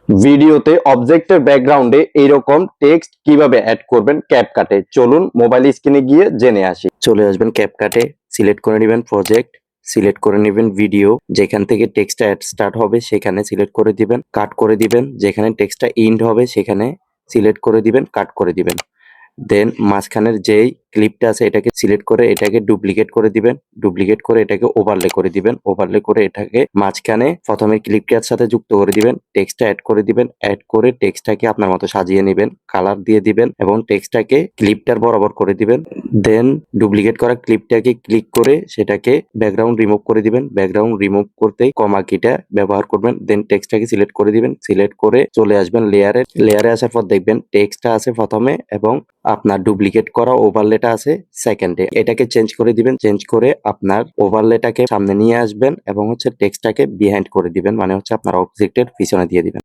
ভিডিওতে অবজেক্টের ব্যাকগ্রাউন্ডে এইরকম টেক্সট কিভাবে অ্যাড করবেন ক্যাপকাটে, চলুন মোবাইল স্ক্রিনে গিয়ে জেনে আসি। চলে আসবেন ক্যাপকাটে, সিলেক্ট করে নেবেন প্রজেক্ট, সিলেক্ট করে নেবেন ভিডিও, যেখান থেকে টেক্সটটা অ্যাড স্টার্ট হবে সেখানে সিলেক্ট করে দিবেন, কাট করে দিবেন, যেখানে টেক্সটটা এন্ড হবে সেখানে সিলেক্ট করে দিবেন, কাট করে দিবেন। দেন মাঝখানের যেই ক্লিপটা আছে এটাকে সিলেক্ট করে এটাকে ডুপ্লিকেট করে দিবেন, ডুপ্লিকেট করে এটাকে ওভারলে করে দিবেন, ওভারলে করে এটাকে মাঝখানে প্রথমে ক্লিপটার সাথে যুক্ত করে দিবেন, টেক্সটটা অ্যাড করে দিবেন, অ্যাড করে টেক্সটটাকে আপনার মতো সাজিয়ে নেবেন, কালার দিয়ে দিবেন এবং টেক্সটটাকে ক্লিপটার বরাবর করে দিবেন। দেন ডুপ্লিকেট করা ক্লিপটাকে ক্লিক করে সেটাকে ব্যাকগ্রাউন্ড রিমুভ করে দিবেন, ব্যাকগ্রাউন্ড রিমুভ করতেই কমা কিটা ব্যবহার করবেন। দেন টেক্সটটাকে সিলেক্ট করে দিবেন, সিলেক্ট করে চলে আসবেন লেয়ারে, লেয়ারে আসার পর দেখবেন টেক্সটটা আছে প্রথমে এবং আপনার ডুপ্লিকেট করা ওভারলেটা আছে সেকেন্ডে। এটাকে চেঞ্জ করে দিবেন, চেঞ্জ করে আপনার ওভারলেটাকে সামনে নিয়ে আসবেন এবং টেক্সটটাকে বিহাইন্ড করে দিবেন, মানে আপনার অবজেক্টের পিছনে দিয়ে দিবেন।